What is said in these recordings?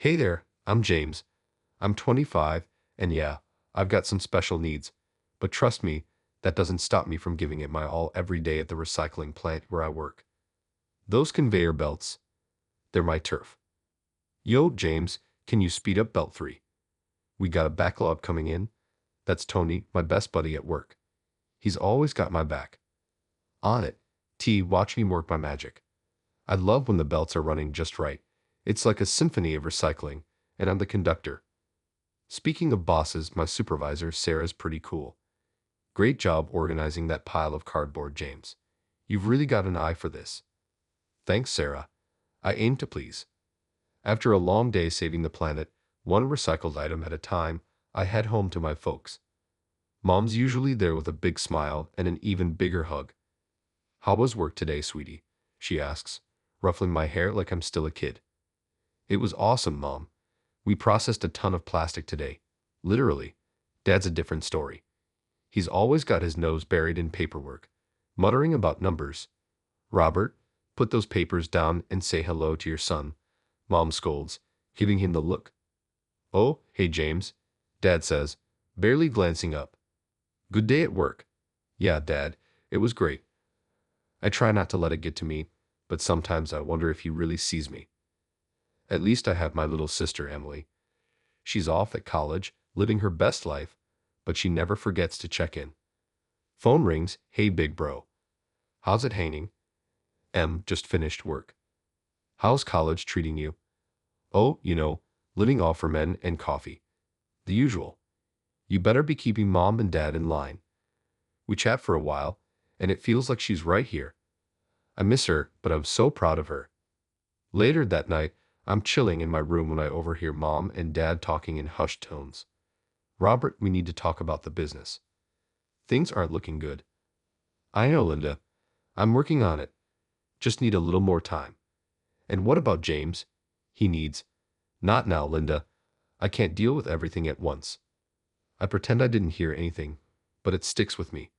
Hey there, I'm James. I'm 25, and yeah, I've got some special needs. But trust me, that doesn't stop me from giving it my all every day at the recycling plant where I work. Those conveyor belts, they're my turf. Yo, James, can you speed up belt 3? We got a backlog coming in. That's Tony, my best buddy at work. He's always got my back. On it. T, watch me work my magic. I love when the belts are running just right. It's like a symphony of recycling, and I'm the conductor. Speaking of bosses, my supervisor, Sarah's pretty cool. Great job organizing that pile of cardboard, James. You've really got an eye for this. Thanks, Sarah. I aim to please. After a long day saving the planet, one recycled item at a time, I head home to my folks. Mom's usually there with a big smile and an even bigger hug. How was work today, sweetie? She asks, ruffling my hair like I'm still a kid. It was awesome, Mom. We processed a ton of plastic today. Literally. Dad's a different story. He's always got his nose buried in paperwork, muttering about numbers. Robert, put those papers down and say hello to your son, Mom scolds, giving him the look. Oh, hey James, Dad says, barely glancing up. Good day at work. Yeah, Dad, it was great. I try not to let it get to me, but sometimes I wonder if he really sees me. At least I have my little sister, Emily. She's off at college, living her best life, but she never forgets to check in. Phone rings, hey big bro. How's it hanging? Just finished work. How's college treating you? Oh, living off for men and coffee. The usual. You better be keeping Mom and Dad in line. We chat for a while, and it feels like she's right here. I miss her, but I'm so proud of her. Later that night, I'm chilling in my room when I overhear Mom and Dad talking in hushed tones. Robert, we need to talk about the business. Things aren't looking good. I know, Linda. I'm working on it. Just need a little more time. And what about James? He needs. Not now, Linda. I can't deal with everything at once. I pretend I didn't hear anything, but it sticks with me.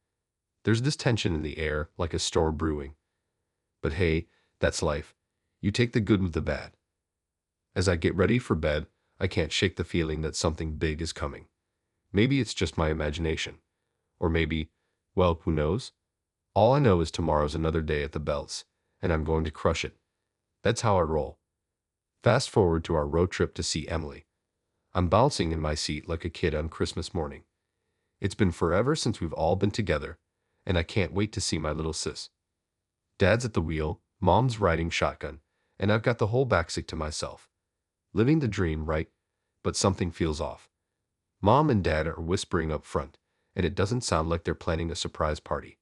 There's this tension in the air, like a storm brewing. But hey, that's life. You take the good with the bad. As I get ready for bed, I can't shake the feeling that something big is coming. Maybe it's just my imagination. Or maybe, well, who knows? All I know is tomorrow's another day at the belts, and I'm going to crush it. That's how I roll. Fast forward to our road trip to see Emily. I'm bouncing in my seat like a kid on Christmas morning. It's been forever since we've all been together, and I can't wait to see my little sis. Dad's at the wheel, Mom's riding shotgun, and I've got the whole backseat to myself. Living the dream, right? But something feels off. Mom and Dad are whispering up front, and it doesn't sound like they're planning a surprise party.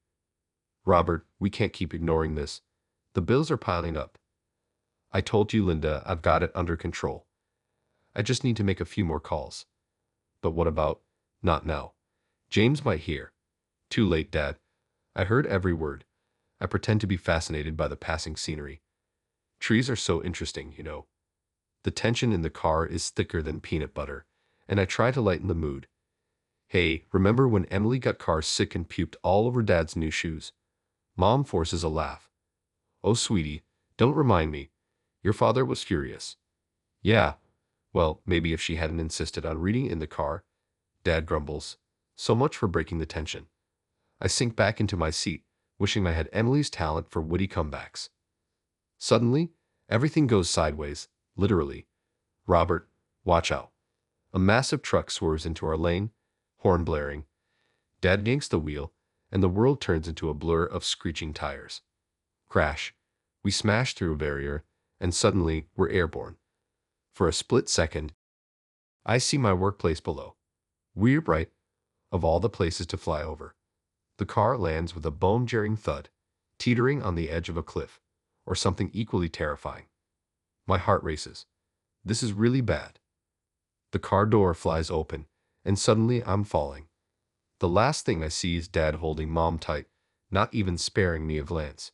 Robert, we can't keep ignoring this. The bills are piling up. I told you, Linda, I've got it under control. I just need to make a few more calls. But what about, not now? James might hear. Too late, Dad. I heard every word. I pretend to be fascinated by the passing scenery. Trees are so interesting. The tension in the car is thicker than peanut butter, and I try to lighten the mood. Hey, remember when Emily got car sick and puked all over Dad's new shoes? Mom forces a laugh. Oh, sweetie, don't remind me. Your father was furious. Yeah, well, maybe if she hadn't insisted on reading in the car. Dad grumbles. So much for breaking the tension. I sink back into my seat, wishing I had Emily's talent for witty comebacks. Suddenly, everything goes sideways, literally. Robert, watch out. A massive truck swerves into our lane, horn blaring. Dad yanks the wheel, and the world turns into a blur of screeching tires. Crash. We smash through a barrier, and suddenly we're airborne. For a split second, I see my workplace below. We're right, of all the places to fly over. The car lands with a bone-jarring thud, teetering on the edge of a cliff, or something equally terrifying. My heart races. This is really bad. The car door flies open, and suddenly I'm falling. The last thing I see is Dad holding Mom tight, not even sparing me a glance.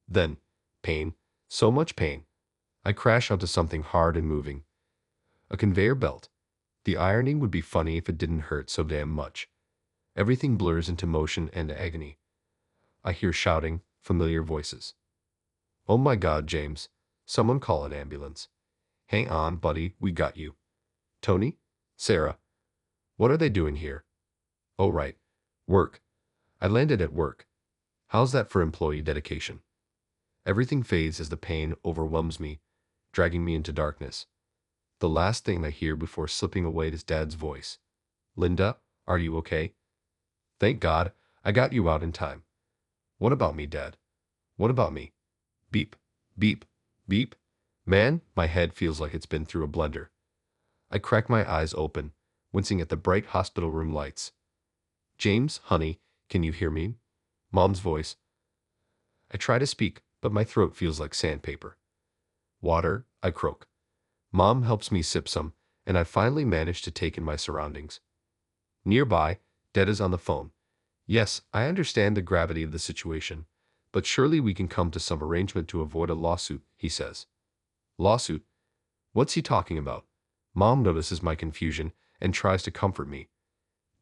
Then, pain, so much pain. I crash onto something hard and moving. A conveyor belt. The irony would be funny if it didn't hurt so damn much. Everything blurs into motion and agony. I hear shouting, familiar voices. Oh my God, James. Someone call an ambulance. Hang on, buddy, we got you. Tony? Sarah? What are they doing here? Oh, right. Work. I landed at work. How's that for employee dedication? Everything fades as the pain overwhelms me, dragging me into darkness. The last thing I hear before slipping away is Dad's voice. Linda, are you okay? Thank God, I got you out in time. What about me, Dad? What about me? Beep, beep, beep. Man, my head feels like it's been through a blender. I crack my eyes open, wincing at the bright hospital room lights. James, honey, can you hear me? Mom's voice. I try to speak, but my throat feels like sandpaper. Water, I croak. Mom helps me sip some, and I finally manage to take in my surroundings. Nearby, Dad is on the phone. Yes, I understand the gravity of the situation, but surely we can come to some arrangement to avoid a lawsuit, he says. Lawsuit? What's he talking about? Mom notices my confusion and tries to comfort me.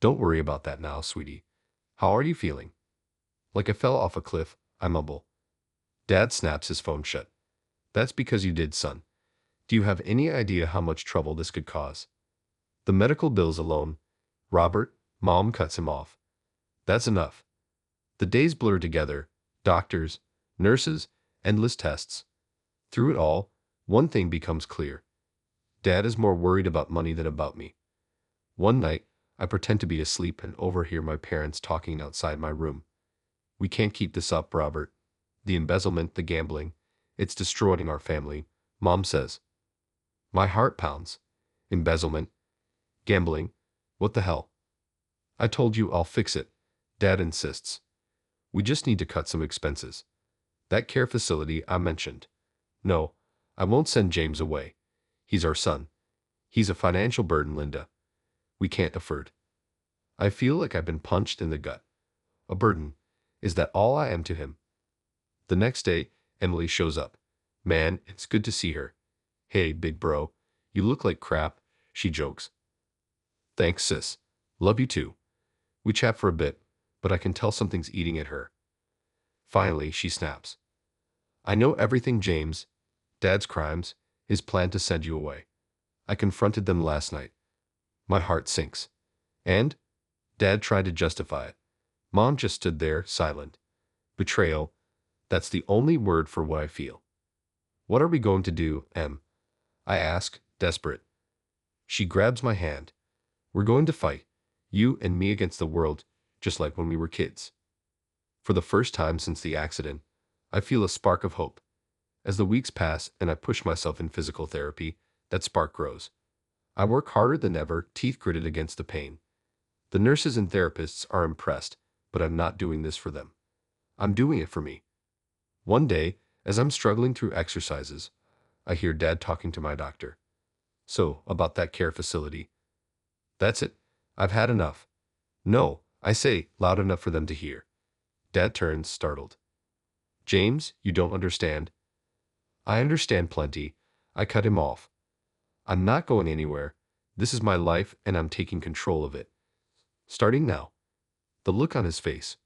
Don't worry about that now, sweetie. How are you feeling? Like I fell off a cliff, I mumble. Dad snaps his phone shut. That's because you did, son. Do you have any idea how much trouble this could cause? The medical bills alone. Robert, Mom cuts him off. That's enough. The days blur together. Doctors, nurses, endless tests. Through it all, one thing becomes clear. Dad is more worried about money than about me. One night, I pretend to be asleep and overhear my parents talking outside my room. We can't keep this up, Robert. The embezzlement, the gambling, it's destroying our family, Mom says. My heart pounds. Embezzlement, gambling, what the hell? I told you I'll fix it, Dad insists. We just need to cut some expenses. That care facility I mentioned. No, I won't send James away. He's our son. He's a financial burden, Linda. We can't afford. I feel like I've been punched in the gut. A burden. Is that all I am to him? The next day, Emily shows up. Man, it's good to see her. Hey, big bro. You look like crap, she jokes. Thanks, sis. Love you too. We chat for a bit, but I can tell something's eating at her. Finally, she snaps. I know everything, James. Dad's crimes, his plan to send you away. I confronted them last night. My heart sinks. And? Dad tried to justify it. Mom just stood there, silent. Betrayal. That's the only word for what I feel. What are we going to do, Em? I ask, desperate. She grabs my hand. We're going to fight. You and me against the world, just like when we were kids. For the first time since the accident, I feel a spark of hope. As the weeks pass and I push myself in physical therapy, that spark grows. I work harder than ever, teeth gritted against the pain. The nurses and therapists are impressed, but I'm not doing this for them. I'm doing it for me. One day, as I'm struggling through exercises, I hear Dad talking to my doctor. So, about that care facility. That's it. I've had enough. No, I say, loud enough for them to hear. Dad turns, startled. James, you don't understand. I understand plenty. I cut him off. I'm not going anywhere. This is my life and I'm taking control of it. Starting now. The look on his face.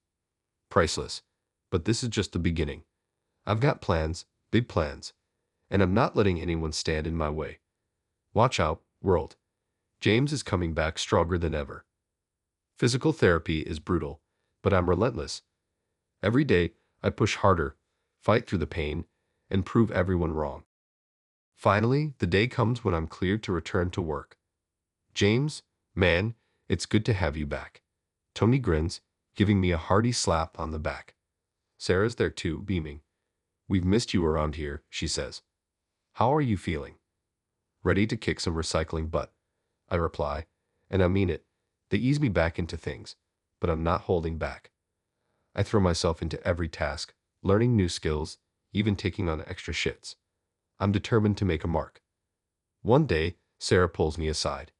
Priceless. But this is just the beginning. I've got plans, big plans, and I'm not letting anyone stand in my way. Watch out, world. James is coming back stronger than ever. Physical therapy is brutal, but I'm relentless. Every day, I push harder, fight through the pain, and prove everyone wrong. Finally, the day comes when I'm cleared to return to work. James, man, it's good to have you back. Tony grins, giving me a hearty slap on the back. Sarah's there too, beaming. We've missed you around here, she says. How are you feeling? Ready to kick some recycling butt, I reply, and I mean it. They ease me back into things, but I'm not holding back. I throw myself into every task, learning new skills, even taking on extra shifts. I'm determined to make a mark. One day, Sarah pulls me aside.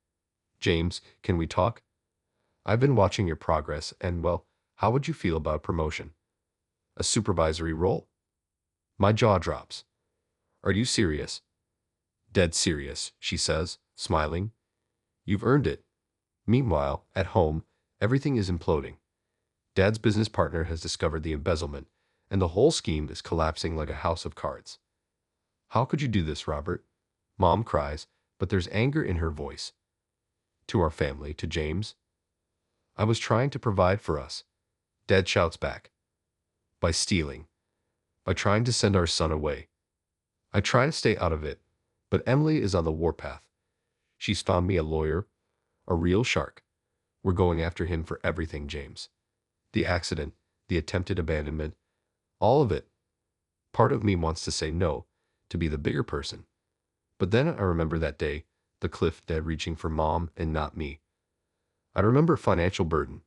James, can we talk? I've been watching your progress and, well, how would you feel about promotion? A supervisory role? My jaw drops. Are you serious? Dead serious, she says, smiling. You've earned it. Meanwhile, at home, everything is imploding. Dad's business partner has discovered the embezzlement, and the whole scheme is collapsing like a house of cards. How could you do this, Robert? Mom cries, but there's anger in her voice. To our family, to James. I was trying to provide for us. Dad shouts back. By stealing. By trying to send our son away. I try to stay out of it, but Emily is on the warpath. She's found me a lawyer, a real shark. We're going after him for everything, James. The accident, the attempted abandonment, all of it. Part of me wants to say no, to be the bigger person. But then I remember that day, the cliff, Dad reaching for Mom and not me. I remember financial burden.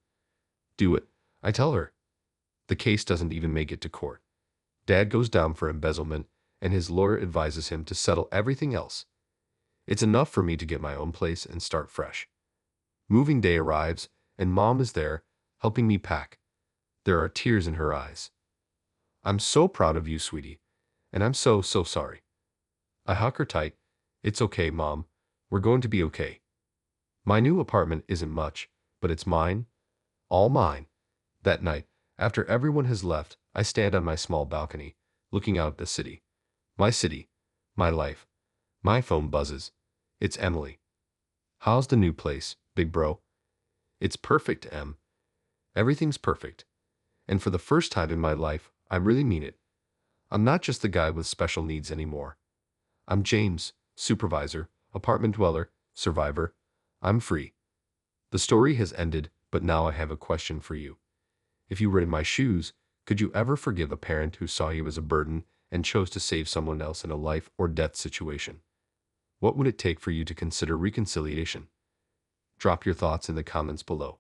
Do it, I tell her. The case doesn't even make it to court. Dad goes down for embezzlement, and his lawyer advises him to settle everything else. It's enough for me to get my own place and start fresh. Moving day arrives, and Mom is there, helping me pack. There are tears in her eyes. I'm so proud of you, sweetie, and I'm so sorry. I hug her tight. It's okay, Mom. We're going to be okay. My new apartment isn't much, but it's mine. All mine. That night, after everyone has left, I stand on my small balcony, looking out at the city. My city. My life. My phone buzzes. It's Emily. How's the new place, big bro? It's perfect, Em. Everything's perfect. And for the first time in my life, I really mean it. I'm not just the guy with special needs anymore. I'm James, supervisor, apartment dweller, survivor. I'm free. The story has ended, but now I have a question for you. If you were in my shoes, could you ever forgive a parent who saw you as a burden and chose to save someone else in a life or death situation? What would it take for you to consider reconciliation? Drop your thoughts in the comments below.